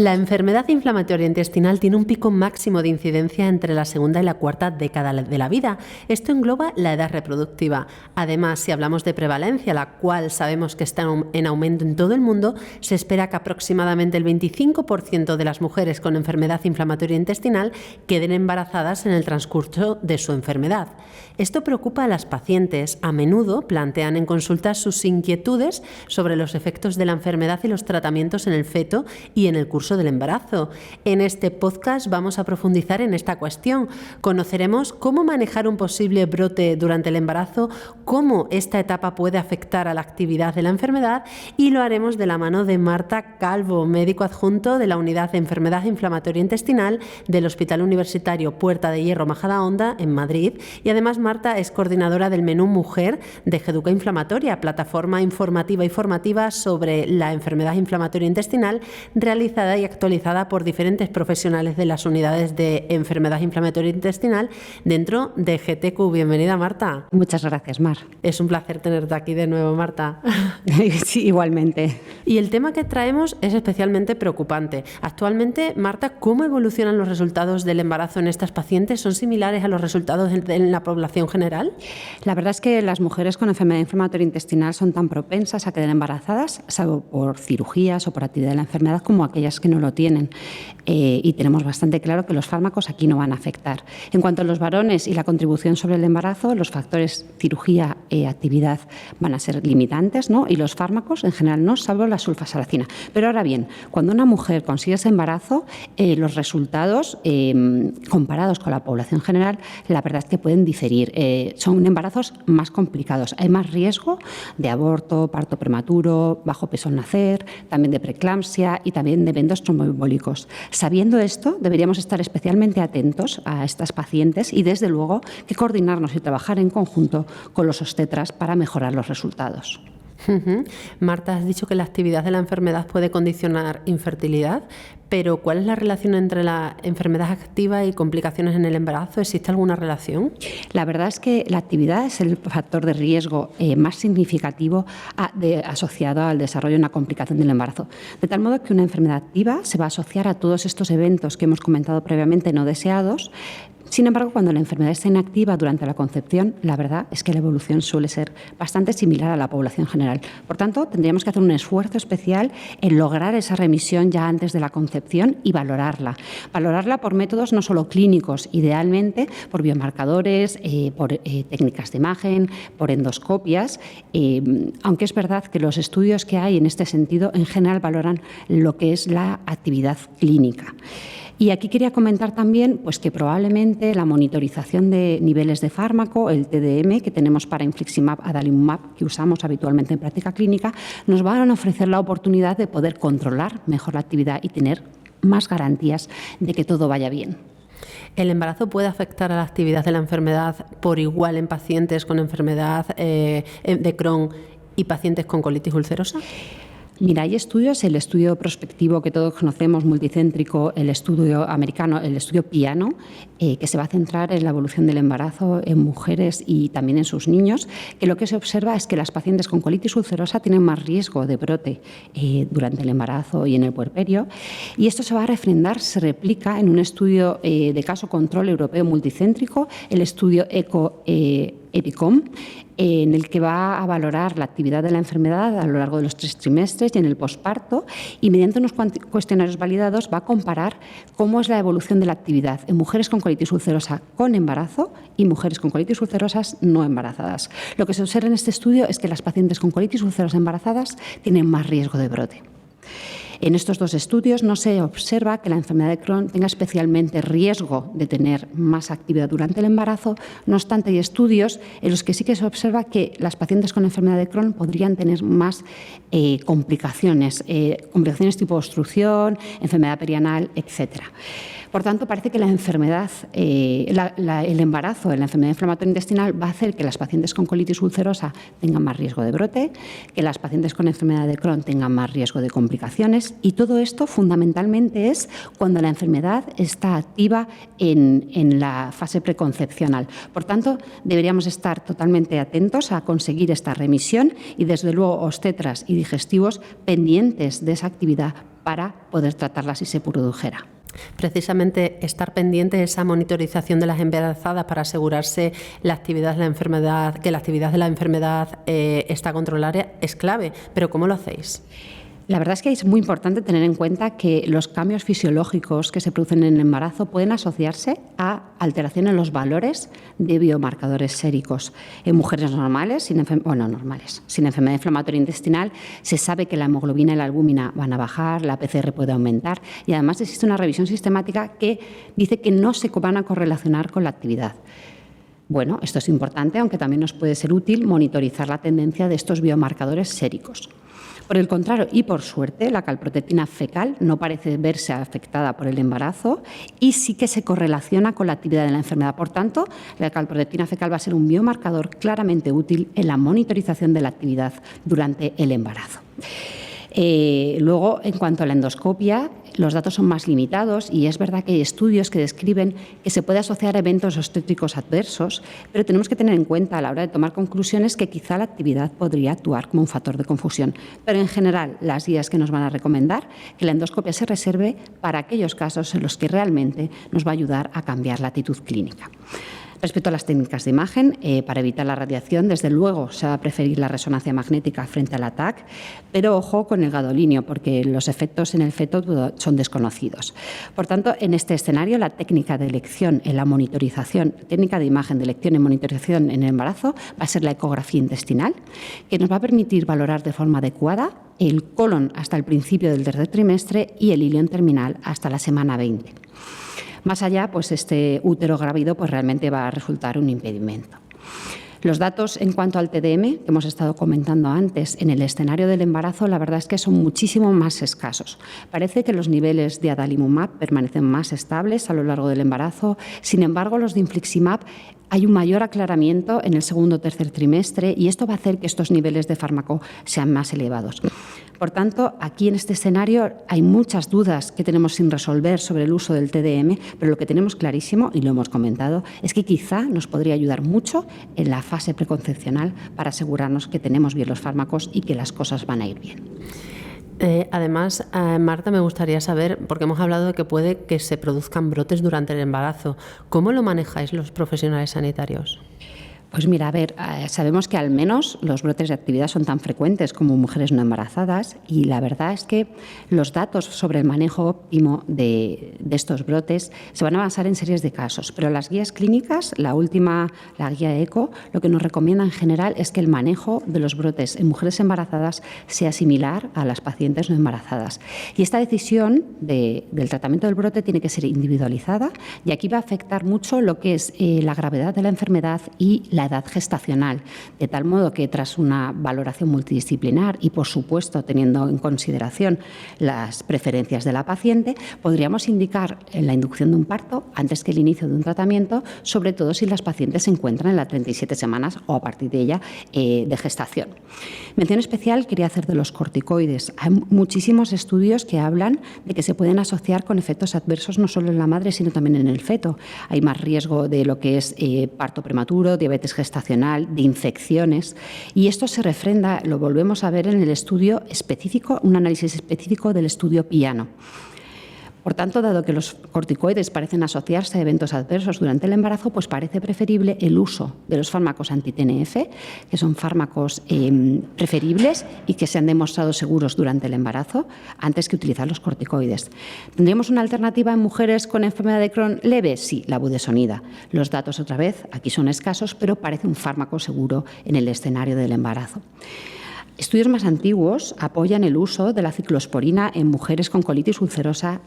La enfermedad inflamatoria intestinal tiene un pico máximo de incidencia entre la segunda y la cuarta década de la vida. Esto engloba la edad reproductiva. Además, si hablamos de prevalencia, la cual sabemos que está en aumento en todo el mundo, se espera que aproximadamente el 25% de las mujeres con enfermedad inflamatoria intestinal queden embarazadas en el transcurso de su enfermedad. Esto preocupa a las pacientes. A menudo plantean en consultas sus inquietudes sobre los efectos de la enfermedad y los tratamientos en el feto y en el curso del embarazo. En este podcast vamos a profundizar en esta cuestión. Conoceremos cómo manejar un posible brote durante el embarazo, cómo esta etapa puede afectar a la actividad de la enfermedad y lo haremos de la mano de Marta Calvo, médico adjunto de la Unidad de Enfermedad Inflamatoria Intestinal del Hospital Universitario Puerta de Hierro Majadahonda en Madrid, y además Marta es coordinadora del menú Mujer de Geduca Inflamatoria, plataforma informativa y formativa sobre la enfermedad inflamatoria intestinal realizada y actualizada por diferentes profesionales de las unidades de enfermedad inflamatoria intestinal dentro de GTQ. Bienvenida, Marta. Muchas gracias, Mar. Es un placer tenerte aquí de nuevo, Marta. Sí, igualmente. Y el tema que traemos es especialmente preocupante. Actualmente, Marta, ¿cómo evolucionan los resultados del embarazo en estas pacientes? ¿Son similares a los resultados en la población general? La verdad es que las mujeres con enfermedad inflamatoria intestinal son tan propensas a quedar embarazadas, salvo por cirugías o por actividad de la enfermedad, como aquellas que no lo tienen. Y tenemos bastante claro que los fármacos aquí no van a afectar. En cuanto a los varones y la contribución sobre el embarazo, los factores cirugía y actividad van a ser limitantes, ¿no? Y los fármacos en general no, salvo la sulfasalacina. Pero ahora bien, cuando una mujer consigue ese embarazo, los resultados comparados con la población general, la verdad es que pueden diferir. Son embarazos más complicados. Hay más riesgo de aborto, parto prematuro, bajo peso al nacer, también de preeclampsia y también de eventos tromboembólicos. Sabiendo esto, deberíamos estar especialmente atentos a estas pacientes y, desde luego, que coordinarnos y trabajar en conjunto con los obstetras para mejorar los resultados. Marta, has dicho que la actividad de la enfermedad puede condicionar infertilidad, pero ¿cuál es la relación entre la enfermedad activa y complicaciones en el embarazo? ¿Existe alguna relación? La verdad es que la actividad es el factor de riesgo más significativo asociado al desarrollo de una complicación del embarazo. De tal modo que una enfermedad activa se va a asociar a todos estos eventos que hemos comentado previamente no deseados. Sin embargo, cuando la enfermedad está inactiva durante la concepción, la verdad es que la evolución suele ser bastante similar a la población general. Por tanto, tendríamos que hacer un esfuerzo especial en lograr esa remisión ya antes de la concepción y valorarla. Valorarla por métodos no solo clínicos, idealmente por biomarcadores, por técnicas de imagen, por endoscopias, aunque es verdad que los estudios que hay en este sentido en general valoran lo que es la actividad clínica. Y aquí quería comentar también pues, que probablemente la monitorización de niveles de fármaco, el TDM, que tenemos para infliximab, adalimumab, que usamos habitualmente en práctica clínica, nos van a ofrecer la oportunidad de poder controlar mejor la actividad y tener más garantías de que todo vaya bien. ¿El embarazo puede afectar a la actividad de la enfermedad por igual en pacientes con enfermedad de Crohn y pacientes con colitis ulcerosa? Mira, hay estudios, el estudio prospectivo que todos conocemos, multicéntrico, el estudio americano, el estudio PIANO, que se va a centrar en la evolución del embarazo en mujeres y también en sus niños, que lo que se observa es que las pacientes con colitis ulcerosa tienen más riesgo de brote durante el embarazo y en el puerperio, y esto se va a refrendar, se replica en un estudio de caso control europeo multicéntrico, el estudio EPICOM, en el que va a valorar la actividad de la enfermedad a lo largo de los 3 trimestres y en el posparto, y mediante unos cuestionarios validados va a comparar cómo es la evolución de la actividad en mujeres con colitis ulcerosa con embarazo y mujeres con colitis ulcerosas no embarazadas. Lo que se observa en este estudio es que las pacientes con colitis ulcerosa embarazadas tienen más riesgo de brote. En estos 2 estudios no se observa que la enfermedad de Crohn tenga especialmente riesgo de tener más actividad durante el embarazo. No obstante, hay estudios en los que sí que se observa que las pacientes con enfermedad de Crohn podrían tener más complicaciones tipo obstrucción, enfermedad perianal, etcétera. Por tanto, parece que la enfermedad, el embarazo en la enfermedad inflamatoria intestinal va a hacer que las pacientes con colitis ulcerosa tengan más riesgo de brote, que las pacientes con enfermedad de Crohn tengan más riesgo de complicaciones, y todo esto fundamentalmente es cuando la enfermedad está activa en la fase preconcepcional. Por tanto, deberíamos estar totalmente atentos a conseguir esta remisión y, desde luego, obstetras y digestivos pendientes de esa actividad para poder tratarla si se produjera. Precisamente estar pendiente de esa monitorización de las embarazadas para asegurarse la actividad de la enfermedad, que la actividad de la enfermedad está controlada es clave. ¿Pero cómo lo hacéis? La verdad es que es muy importante tener en cuenta que los cambios fisiológicos que se producen en el embarazo pueden asociarse a alteración en los valores de biomarcadores séricos. En mujeres normales, sin enfermedad inflamatoria intestinal, se sabe que la hemoglobina y la albúmina van a bajar, la PCR puede aumentar y además existe una revisión sistemática que dice que no se van a correlacionar con la actividad. Bueno, esto es importante, aunque también nos puede ser útil monitorizar la tendencia de estos biomarcadores séricos. Por el contrario, y por suerte, la calprotectina fecal no parece verse afectada por el embarazo y sí que se correlaciona con la actividad de la enfermedad. Por tanto, la calprotectina fecal va a ser un biomarcador claramente útil en la monitorización de la actividad durante el embarazo. Luego, en cuanto a la endoscopia, los datos son más limitados y es verdad que hay estudios que describen que se puede asociar a eventos obstétricos adversos, pero tenemos que tener en cuenta a la hora de tomar conclusiones que quizá la actividad podría actuar como un factor de confusión. Pero en general, las guías que nos van a recomendar que la endoscopia se reserve para aquellos casos en los que realmente nos va a ayudar a cambiar la actitud clínica. Respecto a las técnicas de imagen, para evitar la radiación, desde luego se va a preferir la resonancia magnética frente al TAC, pero ojo con el gadolinio, porque los efectos en el feto son desconocidos. Por tanto, en este escenario, la técnica de elección en la monitorización, técnica de imagen de elección en monitorización en el embarazo, va a ser la ecografía intestinal, que nos va a permitir valorar de forma adecuada el colon hasta el principio del tercer trimestre y el ilion terminal hasta la semana 20. Más allá, pues este útero grávido pues realmente va a resultar un impedimento. Los datos en cuanto al TDM, que hemos estado comentando antes, en el escenario del embarazo, la verdad es que son muchísimo más escasos. Parece que los niveles de adalimumab permanecen más estables a lo largo del embarazo. Sin embargo, los de infliximab hay un mayor aclaramiento en el segundo o tercer trimestre y esto va a hacer que estos niveles de fármaco sean más elevados. Por tanto, aquí en este escenario hay muchas dudas que tenemos sin resolver sobre el uso del TDM, pero lo que tenemos clarísimo, y lo hemos comentado, es que quizá nos podría ayudar mucho en la fase preconcepcional para asegurarnos que tenemos bien los fármacos y que las cosas van a ir bien. Además, Marta, me gustaría saber, porque hemos hablado de que puede que se produzcan brotes durante el embarazo, ¿cómo lo manejáis los profesionales sanitarios? Pues mira, a ver, sabemos que al menos los brotes de actividad son tan frecuentes como mujeres no embarazadas y la verdad es que los datos sobre el manejo óptimo de estos brotes se van a basar en series de casos, pero las guías clínicas, la última, la guía ECO, lo que nos recomienda en general es que el manejo de los brotes en mujeres embarazadas sea similar a las pacientes no embarazadas. Y esta decisión del tratamiento del brote tiene que ser individualizada y aquí va a afectar mucho lo que es la gravedad de la enfermedad y la edad gestacional, de tal modo que tras una valoración multidisciplinar y, por supuesto, teniendo en consideración las preferencias de la paciente, podríamos indicar la inducción de un parto antes que el inicio de un tratamiento, sobre todo si las pacientes se encuentran en las 37 semanas o a partir de ella de gestación. Mención especial quería hacer de los corticoides. Hay muchísimos estudios que hablan de que se pueden asociar con efectos adversos no solo en la madre, sino también en el feto. Hay más riesgo de lo que es parto prematuro, diabetes gestacional, de infecciones, y esto se refrenda, lo volvemos a ver en el estudio específico, un análisis específico del estudio Piano. Por tanto, dado que los corticoides parecen asociarse a eventos adversos durante el embarazo, pues parece preferible el uso de los fármacos anti-TNF, que son fármacos preferibles y que se han demostrado seguros durante el embarazo, antes que utilizar los corticoides. ¿Tendríamos una alternativa en mujeres con enfermedad de Crohn leve? Sí, la budesonida. Los datos, otra vez, aquí son escasos, pero parece un fármaco seguro en el escenario del embarazo. Estudios más antiguos apoyan el uso de la ciclosporina en mujeres con colitis ulcerosa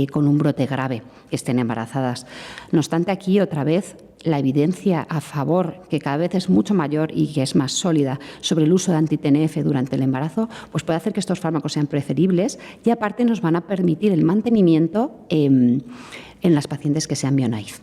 con un brote grave que estén embarazadas. No obstante, aquí otra vez la evidencia a favor, que cada vez es mucho mayor y que es más sólida, sobre el uso de anti-TNF durante el embarazo, pues puede hacer que estos fármacos sean preferibles y aparte nos van a permitir el mantenimiento en las pacientes que sean bio-naive.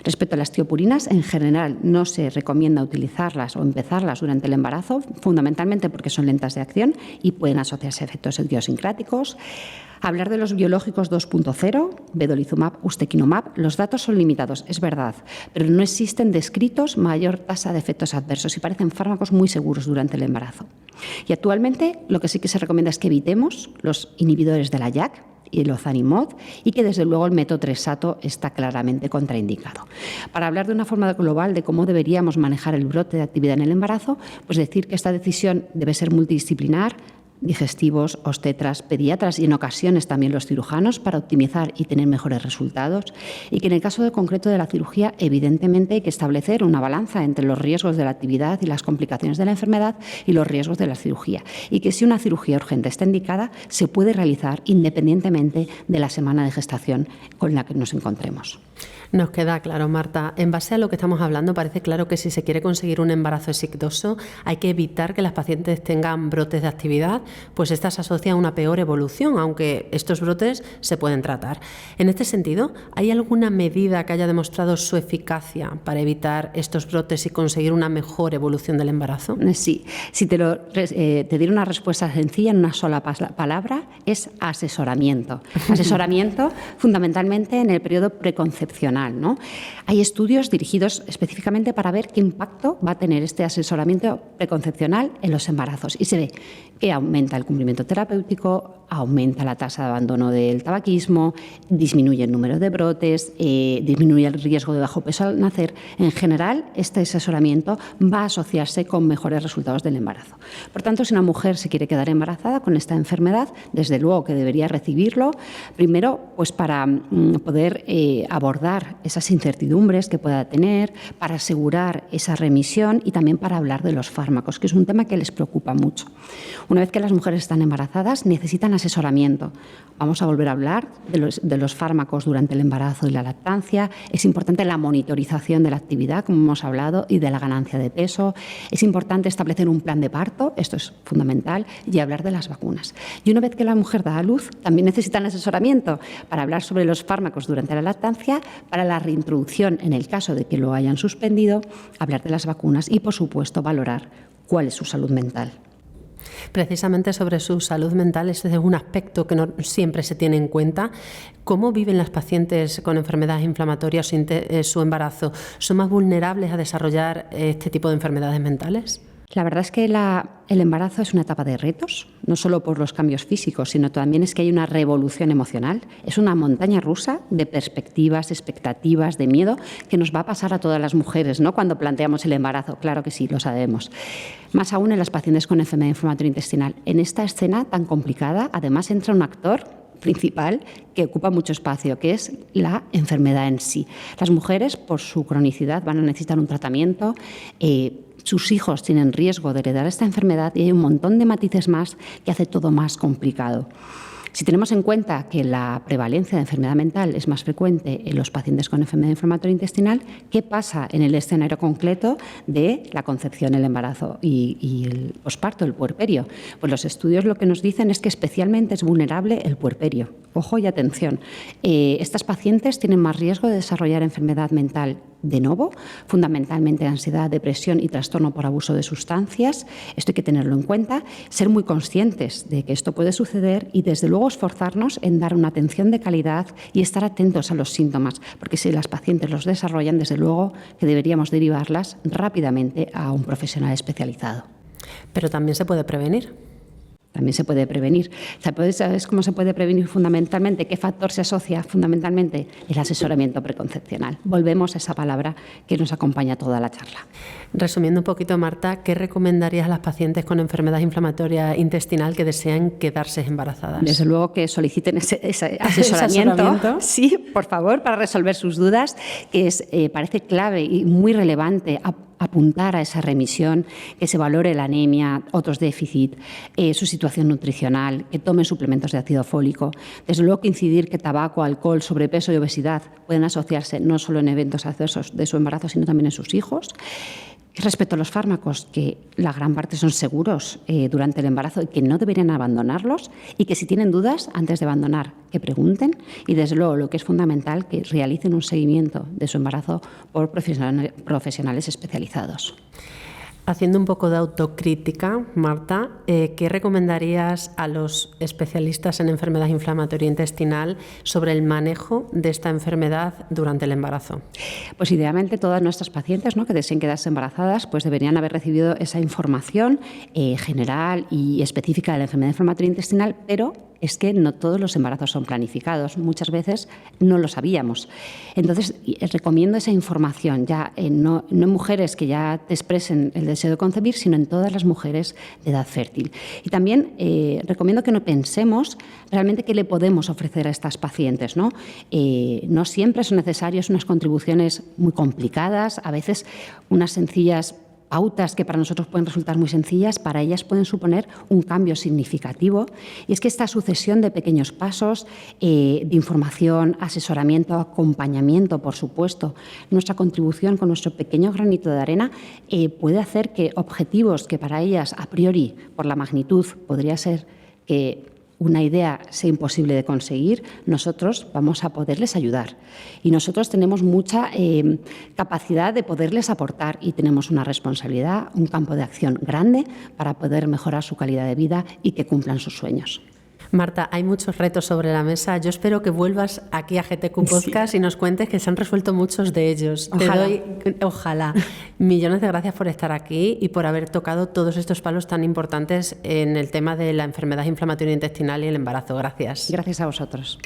Respecto a las tiopurinas, en general no se recomienda utilizarlas o empezarlas durante el embarazo, fundamentalmente porque son lentas de acción y pueden asociarse a efectos idiosincráticos. Hablar de los biológicos 2.0, vedolizumab, ustekinumab, los datos son limitados, es verdad, pero no existen descritos mayor tasa de efectos adversos y parecen fármacos muy seguros durante el embarazo. Y actualmente lo que sí que se recomienda es que evitemos los inhibidores de la JAK y el ozanimod, y que desde luego el metotrexato está claramente contraindicado. Para hablar de una forma global de cómo deberíamos manejar el brote de actividad en el embarazo, pues decir que esta decisión debe ser multidisciplinar, digestivos, obstetras, pediatras y en ocasiones también los cirujanos para optimizar y tener mejores resultados, y que en el caso concreto de la cirugía evidentemente hay que establecer una balanza entre los riesgos de la actividad y las complicaciones de la enfermedad y los riesgos de la cirugía, y que si una cirugía urgente está indicada se puede realizar independientemente de la semana de gestación con la que nos encontremos. Nos queda claro, Marta. En base a lo que estamos hablando, parece claro que si se quiere conseguir un embarazo exitoso, hay que evitar que las pacientes tengan brotes de actividad, pues esta se asocia a una peor evolución, aunque estos brotes se pueden tratar. En este sentido, ¿hay alguna medida que haya demostrado su eficacia para evitar estos brotes y conseguir una mejor evolución del embarazo? Sí. Si te diera una respuesta sencilla en una sola palabra, es asesoramiento. Asesoramiento fundamentalmente en el periodo preconcepcional, ¿no? Hay estudios dirigidos específicamente para ver qué impacto va a tener este asesoramiento preconcepcional en los embarazos, y se ve que aumenta el cumplimiento terapéutico, aumenta la tasa de abandono del tabaquismo, disminuye el número de brotes, disminuye el riesgo de bajo peso al nacer. En general, este asesoramiento va a asociarse con mejores resultados del embarazo. Por tanto, si una mujer se quiere quedar embarazada con esta enfermedad, desde luego que debería recibirlo, primero pues para poder abordar esas incertidumbres que pueda tener, para asegurar esa remisión y también para hablar de los fármacos, que es un tema que les preocupa mucho. Una vez que las mujeres están embarazadas, necesitan asesoramiento. Vamos a volver a hablar de los fármacos durante el embarazo y la lactancia. Es importante la monitorización de la actividad, como hemos hablado, y de la ganancia de peso. Es importante establecer un plan de parto, esto es fundamental, y hablar de las vacunas. Y una vez que la mujer da a luz, también necesitan asesoramiento para hablar sobre los fármacos durante la lactancia, para la reintroducción en el caso de que lo hayan suspendido, hablar de las vacunas y, por supuesto, valorar cuál es su salud mental. Precisamente sobre su salud mental, ese es un aspecto que no siempre se tiene en cuenta. ¿Cómo viven las pacientes con enfermedades inflamatorias su embarazo? ¿Son más vulnerables a desarrollar este tipo de enfermedades mentales? La verdad es que el embarazo es una etapa de retos, no solo por los cambios físicos, sino también es que hay una revolución emocional. Es una montaña rusa de perspectivas, expectativas, de miedo que nos va a pasar a todas las mujeres, ¿no? Cuando planteamos el embarazo, claro que sí, lo sabemos. Más aún en las pacientes con enfermedad inflamatoria intestinal. En esta escena tan complicada, además entra un actor principal que ocupa mucho espacio, que es la enfermedad en sí. Las mujeres, por su cronicidad, van a necesitar un tratamiento. Sus hijos tienen riesgo de heredar esta enfermedad y hay un montón de matices más que hace todo más complicado. Si tenemos en cuenta que la prevalencia de enfermedad mental es más frecuente en los pacientes con enfermedad inflamatoria intestinal, ¿qué pasa en el escenario concreto de la concepción, el embarazo y el posparto, el puerperio? Pues los estudios lo que nos dicen es que especialmente es vulnerable el puerperio. Ojo y atención, estas pacientes tienen más riesgo de desarrollar enfermedad mental de nuevo, fundamentalmente ansiedad, depresión y trastorno por abuso de sustancias. Esto hay que tenerlo en cuenta, ser muy conscientes de que esto puede suceder y desde luego esforzarnos en dar una atención de calidad y estar atentos a los síntomas, porque si las pacientes los desarrollan, desde luego que deberíamos derivarlas rápidamente a un profesional especializado. Pero también se puede prevenir. También se puede prevenir. ¿Sabes cómo se puede prevenir fundamentalmente? ¿Qué factor se asocia fundamentalmente? El asesoramiento preconcepcional. Volvemos a esa palabra que nos acompaña toda la charla. Resumiendo un poquito, Marta, ¿qué recomendarías a las pacientes con enfermedad inflamatoria intestinal que desean quedarse embarazadas? Desde luego que soliciten ese asesoramiento. Sí, por favor, para resolver sus dudas, que parece clave y muy relevante apuntar a esa remisión, que se valore la anemia, otros déficits, su situación nutricional, que tomen suplementos de ácido fólico. Desde luego que incidir que tabaco, alcohol, sobrepeso y obesidad pueden asociarse no solo en eventos adversos de su embarazo, sino también en sus hijos. Respecto a los fármacos, que la gran parte son seguros durante el embarazo y que no deberían abandonarlos, y que si tienen dudas antes de abandonar, que pregunten, y desde luego lo que es fundamental, que realicen un seguimiento de su embarazo por profesionales especializados. Haciendo un poco de autocrítica, Marta, ¿qué recomendarías a los especialistas en enfermedad inflamatoria intestinal sobre el manejo de esta enfermedad durante el embarazo? Pues idealmente todas nuestras pacientes, ¿no?, que deseen quedarse embarazadas, pues deberían haber recibido esa información general y específica de la enfermedad inflamatoria intestinal, pero es que no todos los embarazos son planificados, muchas veces no lo sabíamos. Entonces, recomiendo esa información ya no en mujeres que ya te expresen el deseo de concebir, sino en todas las mujeres de edad fértil. Y también recomiendo que no pensemos realmente qué le podemos ofrecer a estas pacientes, ¿no? No siempre son necesarias unas contribuciones muy complicadas, a veces unas sencillas pautas que para nosotros pueden resultar muy sencillas, para ellas pueden suponer un cambio significativo. Y es que esta sucesión de pequeños pasos, de información, asesoramiento, acompañamiento, por supuesto, nuestra contribución con nuestro pequeño granito de arena puede hacer que objetivos que para ellas a priori, por la magnitud, podría ser que una idea sea imposible de conseguir, nosotros vamos a poderles ayudar. Y nosotros tenemos mucha capacidad de poderles aportar y tenemos una responsabilidad, un campo de acción grande para poder mejorar su calidad de vida y que cumplan sus sueños. Marta, hay muchos retos sobre la mesa. Yo espero que vuelvas aquí a GTQ Podcast y nos cuentes que se han resuelto muchos de ellos. Ojalá. Ojalá. Millones de gracias por estar aquí y por haber tocado todos estos palos tan importantes en el tema de la enfermedad inflamatoria intestinal y el embarazo. Gracias. Gracias a vosotros.